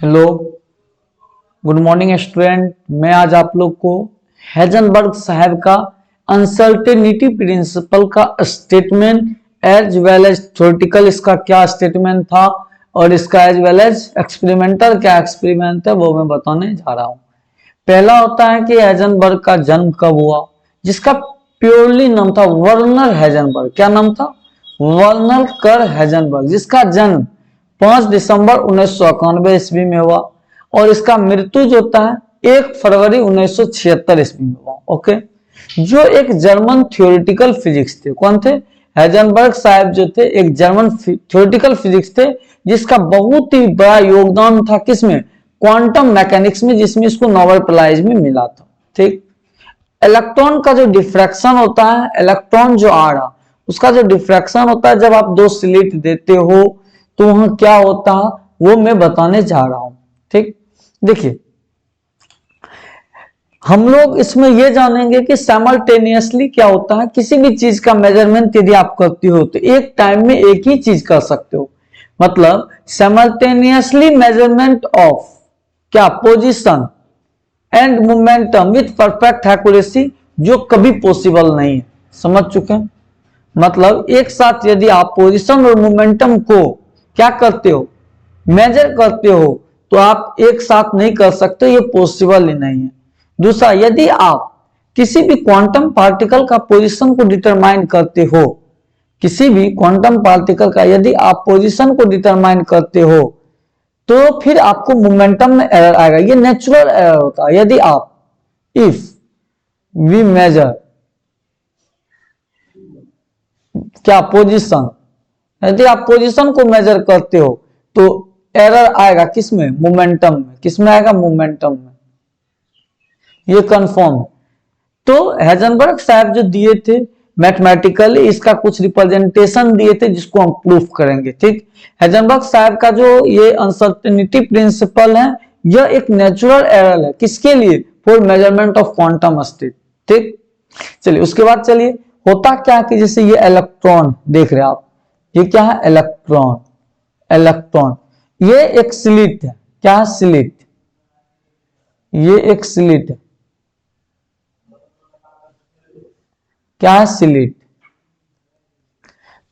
Hello, good morning student. मैं आज आप लोग को हेजनबर्ग साहब का अनसर्टेनिटी प्रिंसिपल का statement as well as theoretical इसका क्या स्टेटमेंट था और इसका एज वेल एज एक्सपेरिमेंटल क्या एक्सपेरिमेंट है वो मैं बताने जा रहा हूं। पहला होता है कि हेजनबर्ग का जन्म कब हुआ, जिसका प्योरली नाम था वर्नर हेजनबर्ग। क्या नाम था? वर्नर कर हेजनबर्ग, जिसका जन्म 5 दिसंबर 1991 ईस्वी में हुआ और इसका मृत्यु जो होता है 1 फरवरी 1976 ईस्वी में हुआ। ओके, जो एक जर्मन थ्योरेटिकल फिजिक्स थे। कौन थे? हेजनबर्ग साहब जो थे एक जर्मन थ्योरेटिकल फिजिक्स थे, जिसका बहुत ही बड़ा योगदान था किसमें? क्वांटम मैकेनिक्स में, जिसमें इसको नोबेल प्राइज में मिला था। ठीक, इलेक्ट्रॉन का जो डिफ्रैक्शन होता है, इलेक्ट्रॉन जो आ रहा उसका जो डिफ्रैक्शन होता है, जब आप दो स्लिट देते हो तो वहां क्या होता है वो मैं बताने जा रहा हूं। ठीक, देखिए हम लोग इसमें यह जानेंगे कि साइमल्टेनियसली क्या होता है। किसी भी चीज का मेजरमेंट यदि आप करते हो तो एक टाइम में एक ही चीज कर सकते हो। मतलब साइमल्टेनियसली मेजरमेंट ऑफ क्या? Position and momentum with perfect accuracy, जो कभी पॉसिबल नहीं है। समझ चुके हैं? मतलब एक साथ यदि आप पोजीशन और मोमेंटम को क्या करते हो? मेजर करते हो, तो आप एक साथ नहीं कर सकते, ये पॉसिबल ही नहीं है। दूसरा, यदि आप किसी भी क्वांटम पार्टिकल का पोजीशन को डिटरमाइन करते हो, किसी भी क्वांटम पार्टिकल का यदि आप पोजीशन को डिटरमाइन करते हो, तो फिर आपको मोमेंटम में एरर आएगा। ये नेचुरल एरर होता है। यदि आप इफ वी मेजर क्या? पोजीशन, यदि आप पोजीशन को मेजर करते हो तो एरर आएगा किसमें? मोमेंटम में। किसमें आएगा? मोमेंटम में। ये कंफर्म। तो हेजनबर्ग साहब जो दिए थे मैथमेटिकली, इसका कुछ रिप्रेजेंटेशन दिए थे जिसको हम प्रूफ करेंगे। ठीक, हेजनबर्ग साहब का जो ये अनसर्टेनिटी प्रिंसिपल है, यह एक नेचुरल एरर है। किसके लिए? For measurement of quantum state. ठीक, चलिए उसके बाद चलिए होता क्या कि जैसे ये इलेक्ट्रॉन देख रहे हैं आप, ये क्या है? इलेक्ट्रॉन। इलेक्ट्रॉन ये एक स्लिट है। क्या है? स्लिट। ये एक स्लिट है। क्या है? स्लिट।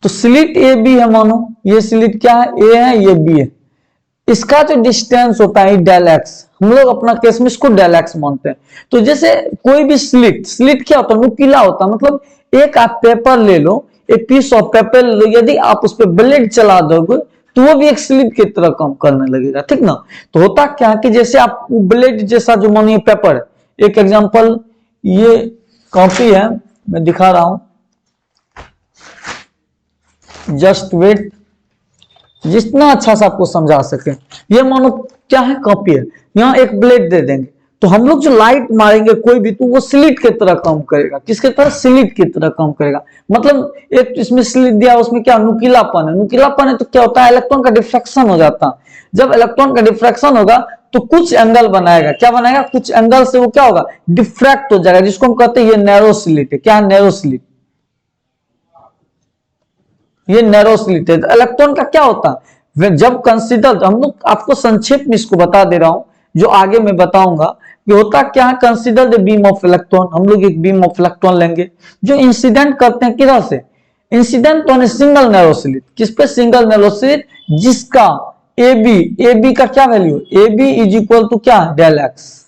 तो स्लिट ए बी है, मानो ये स्लिट क्या है? ए है, ये बी है। इसका जो डिस्टेंस होता है डेल एक्स, हम लोग अपना केस में इसको डेल एक्स मानते हैं। तो जैसे कोई भी स्लिट, स्लिट क्या होता है? नुकीला होता है। मतलब एक आप पेपर ले लो, एक पीस ऑफ पेपर ले लो, यदि आप उस पर ब्लेड चला दोगे तो वो भी एक स्लिट की तरह काम करने लगेगा। ठीक ना? तो होता क्या कि जैसे आप ब्लेड जैसा जो मानिए पेपर, एक एग्जांपल ये कॉपी है, मैं दिखा रहा हूं, जस्ट वेट, जितना अच्छा से आपको समझा सके। ये मानो क्या है? कॉपी है, यहां एक ब्लेड दे देंगे तो हम लोग जो लाइट मारेंगे कोई भी, तो वो स्लिट की तरह काम करेगा। किसके तरह? स्लिट की तरह काम करेगा। मतलब एक इसमें स्लिट दिया, उसमें क्या? नुकीलापन है। नुकीलापन है तो क्या होता है? इलेक्ट्रॉन का डिफ्रैक्शन हो जाता है। जब इलेक्ट्रॉन का डिफ्रैक्शन होगा तो कुछ एंगल बनाएगा। क्या बनाएगा? कुछ एंगल से वो क्या होगा? डिफ्रैक्ट हो जाएगा, जिसको हम कहते हैं ये नैरो स्लिट है। क्या? Narrow slit. ये नैरो स्लिट है। इलेक्ट्रॉन का क्या होता है? जब कंसीडर, हम लोग आपको संक्षेप में इसको बता दे रहा हूं, जो आगे मैं बताऊंगा कि होता क्या है। Consider the beam of electron, हम लोग एक बीम ऑफ इलेक्ट्रॉन लेंगे जो इंसिडेंट करते हैं किधर से? Incident on a single narrow slit. किस पे? सिंगल नैरो स्लिट, जिसका ए बी का क्या value? A B is equal to क्या? Del X.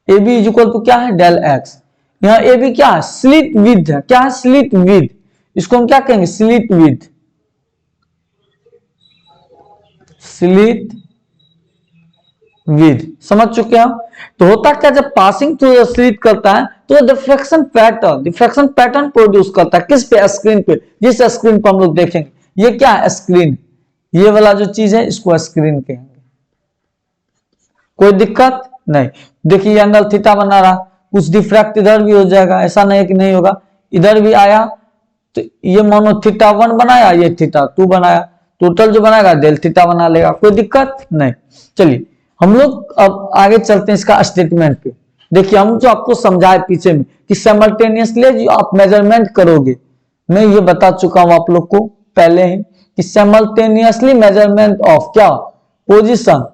A B is equal to क्या है? Del X. यहां ए बी क्या है? स्लिट विड्थ है। क्या है? Slit width. इसको हम क्या कहेंगे? Slit width. Slit width. समझ चुके हैं? तो होता क्या, जब पासिंग थ्रू स्लिट करता है तो डिफ्रैक्शन पैटर्न प्रोड्यूस करता है। किस पे? स्क्रीन पे। जिस स्क्रीन पर हम लोग देखेंगे, ये क्या है? स्क्रीन। ये वाला जो चीज है इसको स्क्रीन कहेंगे। कोई दिक्कत नहीं। देखिए ये एंगल थीटा बना रहा, कुछ डिफ्रैक्ट इधर भी हो जाएगा, ऐसा नहीं है कि नहीं होगा। इधर भी आया तो ये मानो थीटा 1 बनाया, ये थीटा 2 बनाया, टोटल जो बनाएगा डेल थीटा बना लेगा। कोई दिक्कत नहीं। चलिए हम लोग अब आगे चलते हैं इसका स्टेटमेंट पे। देखिए हम जो आपको समझाए पीछे में कि साइमल्टेनियसली जो आप मेजरमेंट करोगे, मैं ये बता चुका हूं आप लोग को पहले ही कि साइमल्टेनियसली मेजरमेंट ऑफ क्या? Position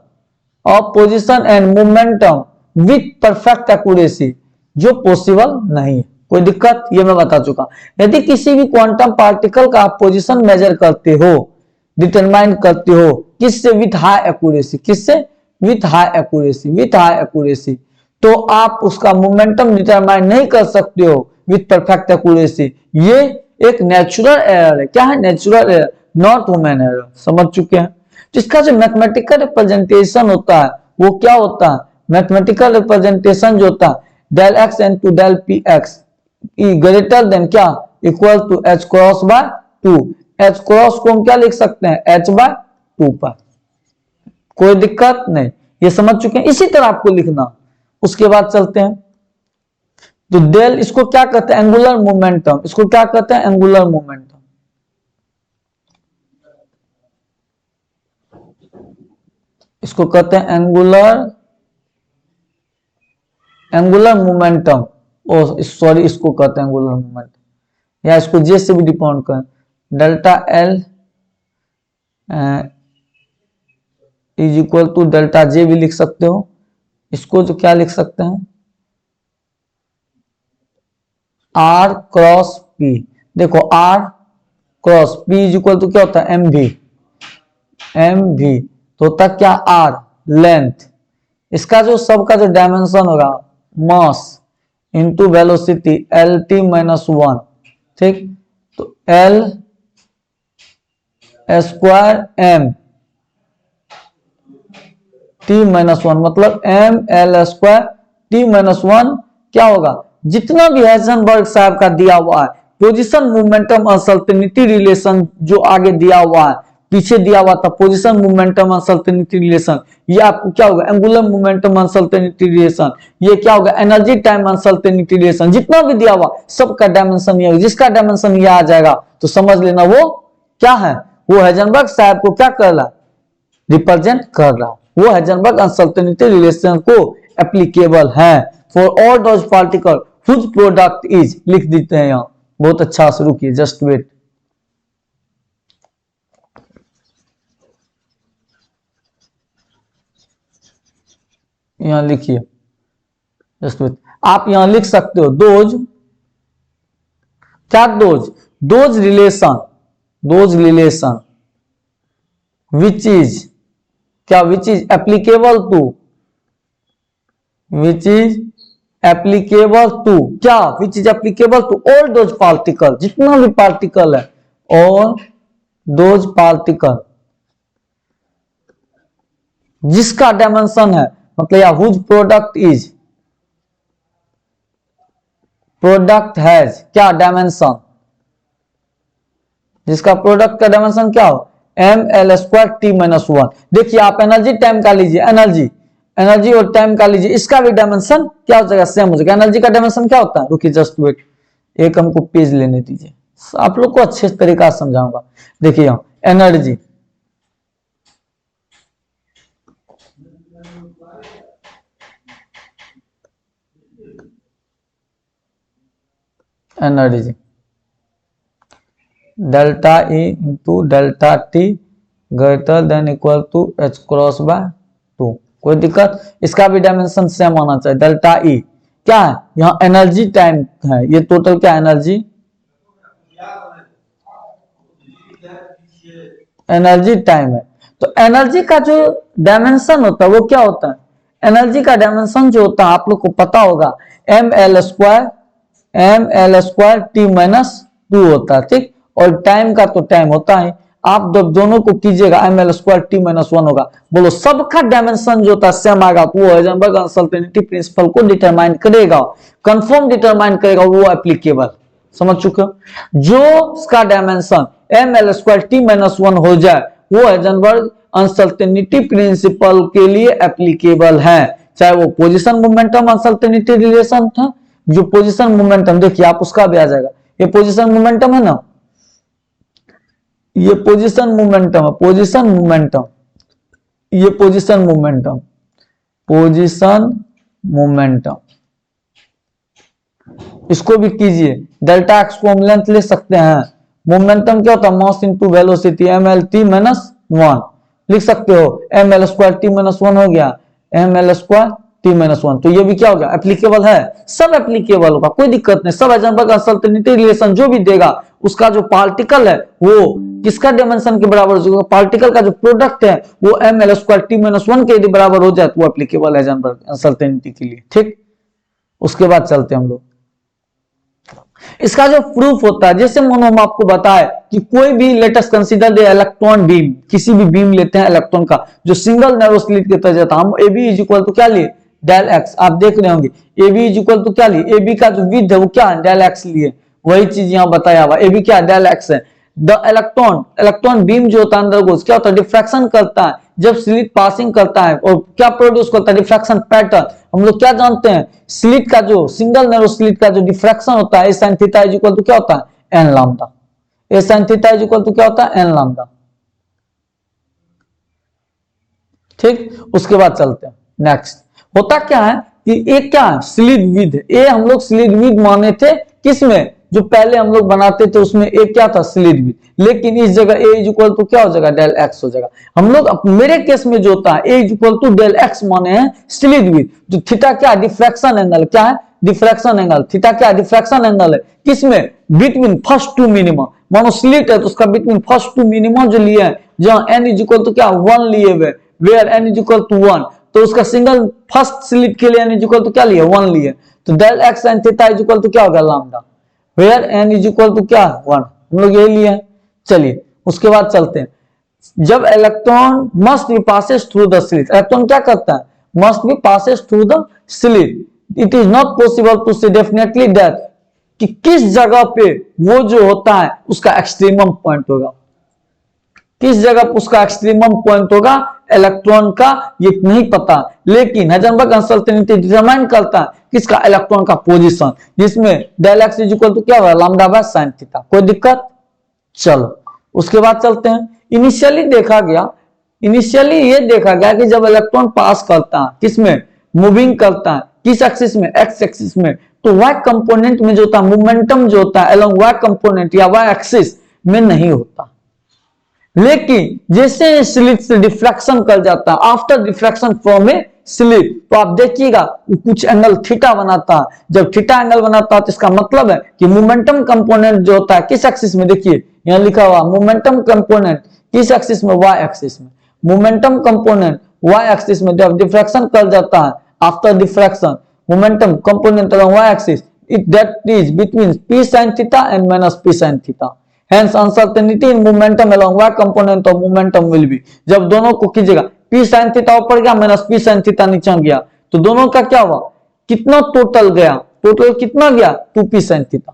of position and momentum with perfect accuracy, जो पॉसिबल नहीं है। कोई दिक्कत, ये मैं बता चुका। यदि किसी भी क्वांटम पार्टिकल का आप पोजीशन मेजर करते हो, डिटरमाइन करते हो, किससे? With high accuracy. किससे? With high accuracy. With high accuracy तो आप उसका मोमेंटम डिटरमाइन नहीं कर सकते हो विथ परफेक्ट एक्यूरेसी। ये एक नेचुरल एरर है। क्या है? Natural error, not human error. समझ चुके हैं? जिसका जो मैथमेटिकल रिप्रेजेंटेशन होता है वो क्या होता है? मैथमेटिकल रिप्रेजेंटेशन जो होता है del X into del P X greater than क्या? Equal to H cross by 2। H cross को हम क्या लिख सकते हैं? एच बाय 2 पर। कोई दिक्कत नहीं, ये समझ चुके हैं। इसी तरह आपको लिखना। उसके बाद चलते हैं तो डेल, इसको क्या कहते हैं? Angular momentum. इसको क्या कहते हैं? Angular momentum. इसको कहते हैं एंगुलर मोमेंटम। ओ सॉरी, इसको कहते हैं एंगुलर मोमेंटम, या इसको जे से भी डिफाइन करें, delta L is equal to delta J भी लिख सकते हो। इसको जो क्या लिख सकते हैं? R cross P. देखो R cross P is equal to क्या होता है? एम भी। एम भी तो होता क्या? R length. इसका जो सबका जो डायमेंशन होगा mass into velocity L T minus 1। ठीक, तो L square M T minus 1 मतलब M L square T minus 1 क्या होगा? जितना भी हाइजेनबर्ग साहब का दिया हुआ है पोजीशन मोमेंटम अनसर्टेनिटी रिलेशन, जो आगे दिया हुआ है, पीछे दिया हुआ था पोजीशन मोमेंटम अनसर्टेनिटी रिलेशन, ये आपको क्या होगा? Angular momentum uncertainty relation. ये क्या होगा? Energy time uncertainty relation. जितना भी दिया हुआ सबका डायमेंशन ये होगा। जिसका डायमेंशन ये आ जाएगा तो समझ लेना वो क्या है? वो हाइजेनबर्ग साहब को क्या कर रहा है? रिप्रेजेंट कर रहा। वो हाइजेनबर्ग अनसर्टेनिटी रिलेशन को एप्लीकेबल है for all those particle whose product is. लिख देते हैं यहां, बहुत अच्छा से रुकिए, जस्ट वेट। यहां लिखिए, जस्ट वेट। आप यहां लिख सकते हो दोज, क्या? दोज रिलेशन विच इज क्या? Which is applicable to, which is applicable to क्या? Which is applicable to all those particle, जितना भी पार्टिकल है, ऑल दोज पार्टिकल जिसका डायमेंशन है, मतलब या whose product is, product has क्या? डायमेंशन। जिसका प्रोडक्ट का डायमेंशन क्या हो? M L square T minus 1। देखिए आप एनर्जी टाइम का लीजिए, एनर्जी और टाइम का लीजिए, इसका भी डायमेंशन क्या हो जाएगा? सेम हो जाएगा। एनर्जी का डायमेंशन क्या होता है? रुकिए जस्ट वेट, एक हमको पेज लेने दीजिए, आप लोग को अच्छे तरीका से समझाऊंगा। देखिए यहां energy, energy delta E into delta T greater than equal to H cross by 2। कोई दिक्कत? इसका भी डायमेंशन सेम होना चाहिए। डेल्टा ई क्या है? यहाँ एनर्जी टाइम है, ये टोटल क्या? एनर्जी टाइम है। तो एनर्जी का जो डायमेंशन होता है वो क्या होता है? एनर्जी का डायमेंशन जो होता है आप लोग को पता होगा, M L square T minus 2 होता है। ठीक, और टाइम का तो टाइम होता है। आप दोनों को कीजिएगा, M L square T minus 1 होगा। बोलो सबका डायमेंशन जो होता है सेम आएगा, तो वो हाइजेनबर्ग अनसर्टेनिटी प्रिंसिपल को डिटरमाइन करेगा, कंफर्म डिटरमाइन करेगा, वो एप्लीकेबल। समझ चुके हो? जो उसका dimension M L square T minus 1 हो जाए वो हाइजेनबर्ग अनसर्टेनिटी प्रिंसिपल के लिए एप्लीकेबल है, चाहे वो पोजीशन मोमेंटम अनसर्टेनिटी रिलेशन था। जो पोजीशन मोमेंटम, देखिए आप उसका भी आ जाएगा, ये पोजीशन मोमेंटम है ना, ये पोजीशन मोमेंटम है, पोजीशन मोमेंटम, ये पोजीशन मोमेंटम, पोजीशन मोमेंटम, इसको भी कीजिए। डेल्टा एक्स को हम लेंथ ले सकते हैं। मोमेंटम क्या होता है? Mass into velocity, M L T minus 1। लिख सकते हो M L square T minus one हो गया, M L square T minus one. तो ये भी क्या हो गया, एप्लीकेबल है, सब एप्लीकेबल होगा, कोई दिक्कत नहीं। सब हाइजेनबर्ग अनसर्टेनिटी रिलेशन जो भी देगा उसका जो पार्टिकल है वो किसका डायमेंशन के बराबर हो, पार्टिकल का जो प्रोडक्ट है वो M L square T minus one के यदि बराबर हो जाए तो वो एप्लीकेबल है हाइजेनबर्ग अनसर्टेनिटी के लिए। ठीक, उसके बाद चलते हैं हम लोग। इसका जो प्रूफ होता है, जैसे मानो हम आपको बताए कि कोई भी latest consider the electron beam, किसी भी बीम लेते हैं इलेक्ट्रॉन का जो सिंगल नैरो स्लिट के तहत जाता है, हम AB इज इक्वल टू क्या लिए, डेल एक्स। आप देख रहे होंगे AB इज इक्वल टू क्या लिए, AB का जो विड्थ है वो क्या है, डेल एक्स लिए। वही चीज यहां बताया हुआ, AB क्या डेल एक्स है। द इलेक्ट्रॉन बीम जो होता है अंदर गोज क्या होता है, डिफ्रैक्शन करता है जब स्लिट पासिंग करता है, और क्या प्रोड्यूस करता है, डिफ्रैक्शन पैटर्न। हम लोग क्या जानते हैं, स्लिट का जो सिंगल नैरो स्लिट का जो डिफ्रैक्शन होता है sin theta is equal to क्या होता है, n lambda. sin theta is equal to क्या होता है, n लैम्डा। ठीक, उसके बाद चलते हैं नेक्स्ट। होता क्या है कि एक क्या है, स्लिट विड्थ, ये हम लोग स्लिट विड्थ माने थे किसमें, जो पहले हम लोग बनाते थे उसमें एक क्या था, स्लिट विड्थ। लेकिन इस जगह ए इज इक्वल टू क्या हो जाएगा, डेल एक्स हो जाएगा। हम लोग मेरे केस में जो होता है A is equal to del X माने हैं स्लिट विड्थ, जो थीटा क्या डिफ्रैक्शन एंगल, क्या है डिफ्रैक्शन एंगल, थीटा क्या डिफ्रैक्शन एंगल है किसमें, बिटवीन फर्स्ट टू मिनिमम। मानो स्लिट है तो उसका बिटवीन फर्स्ट टू मिनिमम जो लिया है, जहां एन इज इक्वल टू क्या वन लिए हुए, where n is equal to one, तो उसका सिंगल फर्स्ट स्लिट के लिए एन इज इक्वल टू क्या लिया, वन लिए। तो del x and theta is equal to क्या होगा, lambda, where n is equal to क्या वन। हम लोग यही लिए। चलिए उसके बाद चलते हैं। जब electron must be passes through the slit, electron क्या करता है, must be passes through the slit, it is not possible to say definitely that कि किस जगह पे वो जो होता है उसका एक्सट्रीमम पॉइंट होगा, किस जगह उसका एक्सट्रीमम पॉइंट होगा इलेक्ट्रॉन का, ये नहीं पता। लेकिन हाइजेनबर्ग अनसर्टेनिटी डिटरमाइन करता है किसका, इलेक्ट्रॉन का पोजीशन, जिसमें del x is equal to क्या होगा, लैम्डा बाय साइन थीटा। कोई दिक्कत, चलो उसके बाद चलते हैं। इनिशियली ये देखा गया कि जब इलेक्ट्रॉन पास करता है किसमें, मूविंग करता है किस एक्सिस में, एक्स एक्सिस में, तो वाई कंपोनेंट में जो होता है मोमेंटम जो होता है अलोंग वाई कंपोनेंट या वाई एक्सिस में नहीं होता। लेकिन जैसे स्लिट से डिफ्रैक्शन कर जाता है, after diffraction from A slit, तो आप देखिएगा कुछ एंगल थीटा बनाता है। जब थीटा एंगल बनाता है तो इसका मतलब है कि मोमेंटम कंपोनेंट जो होता है किस एक्सिस में, देखिए यहां लिखा हुआ मोमेंटम कंपोनेंट किस एक्सिस में, वाई एक्सिस में। मोमेंटम कंपोनेंट वाई एक्सिस में जब डिफ्रैक्शन कर जाता है, after diffraction momentum component along Y axis, it that is between p sin theta and minus p sin theta. Hence uncertainty in momentum along y component of momentum will be, जब दोनों को कीजिएगा p sin theta ऊपर गया minus p sin theta नीचे गया, तो दोनों का क्या हुआ, कितना टोटल गया, टोटल कितना गया 2p sin theta,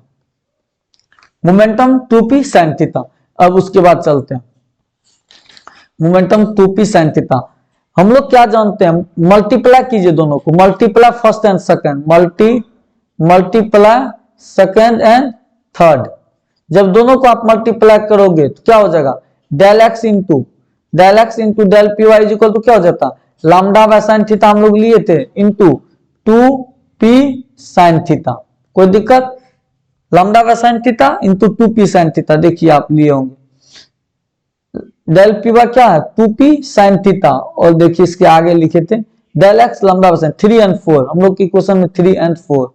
momentum 2p sin theta. अब उसके बाद चलते हैं, मोमेंटम 2p sin थीटा हम लोग क्या जानते हैं, मल्टीप्लाई कीजिए दोनों को, multiply first and second, multiply second and third. जब दोनों को आप मल्टीप्लाई करोगे तो क्या हो जाएगा, del x into del P Y is equal to क्या हो जाता, लैम्डा बाय साइन थीटा हम लोग लिए थे इंटू 2p साइन थीटा। कोई दिक्कत, lambda by sine theta into 2p sine theta, देखिए आप लिए होंगे। डेल पी वाई क्या है 2p साइन थीटा, और देखिए इसके आगे लिखे थे del x lambda by sine 3 and 4, हम लोग की क्वेश्चन में 3 and 4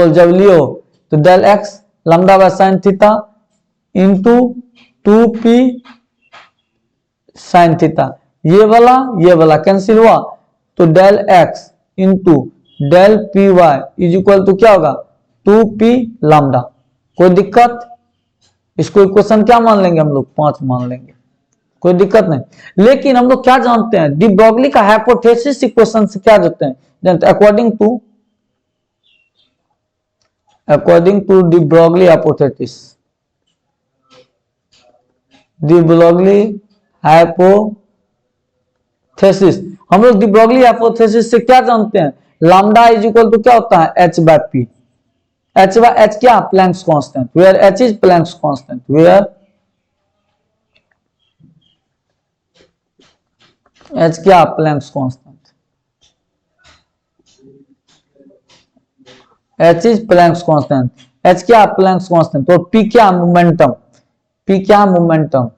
जब लियो तो del x lambda by sine theta into 2p sine theta, ये वाला कैंसिल हुआ, तो del x into del P Y is equal to क्या होगा 2p लैम्डा। कोई दिक्कत, इसको इक्वेशन क्या मान लेंगे हम लोग, 5 मान लेंगे, कोई दिक्कत नहीं। लेकिन हम लोग क्या जानते हैं, डी ब्रोगली का हाइपोथेसिस इक्वेशन से क्या जानते हैं, according to de Broglie hypothesis, de Broglie hypothesis, हम लोग डी ब्रोगली हाइपोथेसिस से क्या जानते हैं, लैम्डा इज इक्वल टू क्या होता है h by p, h by h क्या Planck's constant, where h is Planck's constant, where h क्या Planck's constant, h is Planck's constant. H क्या प्लैंक्स कांस्टेंट, तो पी क्या मोमेंटम, पी क्या momentum,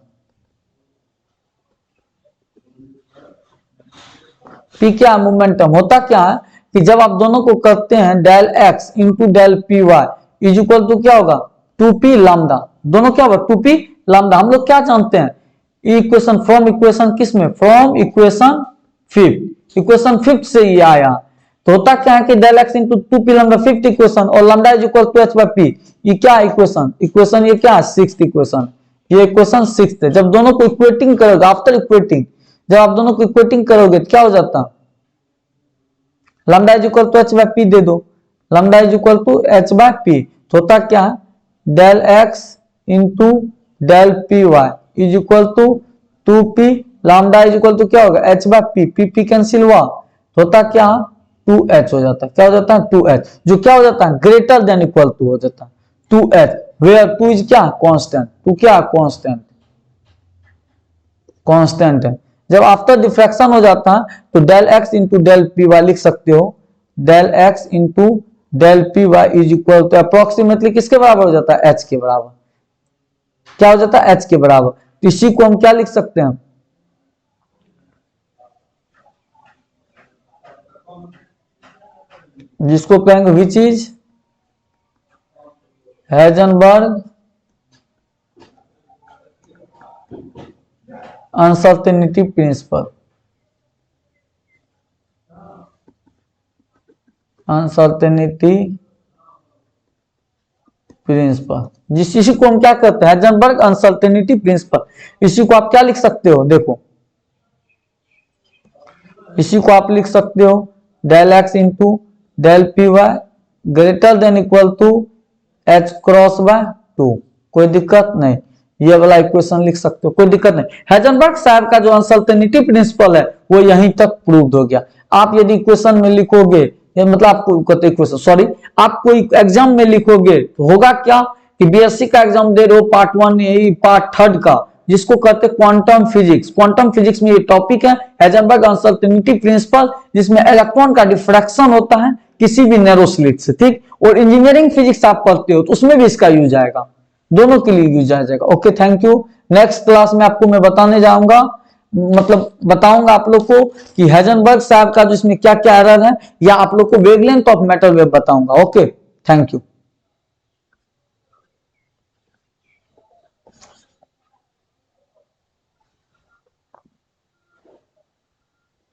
P क्या मोमेंटम। होता क्या है कि जब आप दोनों को करते हैं del x into del P Y is equal to क्या होगा, टू पी लामडा, दोनों क्या होगा टू पी लामडा। हम लोग क्या जानते हैं इक्वेशन फ्रॉम इक्वेशन किस में, from equation fifth, equation fifth से ये आया। तो होता क्या है कि del x into two P lambda fifth equation और lambda is equal to H by P, ये क्या इक्वेशन, इक्वेशन ये क्या सिक्स्थ इक्वेशन, ये इक्वेशन सिक्स्थ है। जब दोनों को इक्वेटिंग करोगे आफ्टर इक्वेटिंग, जब आप दोनों को इक्वेटिंग करोगे तो क्या हो जाता, lambda is equal to H by P दे दो, lambda is equal to H by P, तो होता क्या है del x into del P Y is equal to two P, lambda is equal to क्या होगा H by P, P P cancel हुआ तो होता क्या टू एच हो जाता है, क्या हो जाता है टू एच, जो क्या हो जाता है ग्रेटर देन इक्वल टू हो जाता है two H, where two is क्या कांस्टेंट, टू क्या कांस्टेंट, कांस्टेंट है। जब आफ्टर डिफ्रैक्शन हो जाता है तो del x into del P y लिख सकते हो, del x into del P Y is equal to approximately किसके बराबर हो जाता है एच के बराबर, क्या हो जाता है एच के बराबर। तो इसी को हम क्या लिख सकते हैं, जिसको कहेंगे which is Heisenberg uncertainty principle, uncertainty principle, जिस इसी को हम क्या कहते हैं हेजनबर्ग अनसर्टेनिटी प्रिंसिपल। इसी को आप क्या लिख सकते हो, देखो इसी को आप लिख सकते हो del x into del P y greater than equal to H cross by two, कोई दिक्कत नहीं, ये वाला इक्वेशन लिख सकते हो कोई दिक्कत नहीं। हेजनबर्ग साहब का जो अनसर्टेनिटी प्रिंसिपल है वो यहीं तक प्रूव्ड हो गया। आप यदि इक्वेशन में लिखोगे मतलब आपको कहते इक्वेशन सॉरी आप कोई एग्जाम में लिखोगे तो होगा क्या कि बीएससी का एग्जाम दे रहे हो पार्ट वन पार्ट थर्ड का जिसको कहते हैं क्वांटम फिजिक्स, क्वांटम फिजिक्स में ये टॉपिक है हेजनबर्ग अनसर्टेनिटी प्रिंसिपल, जिसमें इलेक्ट्रॉन का डिफ्रैक्शन होता है किसी भी नैरो स्लिट से, ठीक। और इंजीनियरिंग फिजिक्स आप पढ़ते हो तो उसमें भी इसका यूज आएगा, दोनों के लिए यूज आ जाएगा। Okay thank you. Next class में आपको मैं बताने जाऊंगा मतलब बताऊंगा आप लोग को कि हेजनबर्ग साहब का जिसमें क्या क्या एरर है या आप लोग को वेवलेंथ ऑफ मैटर वेव बताऊंगा। Okay thank you.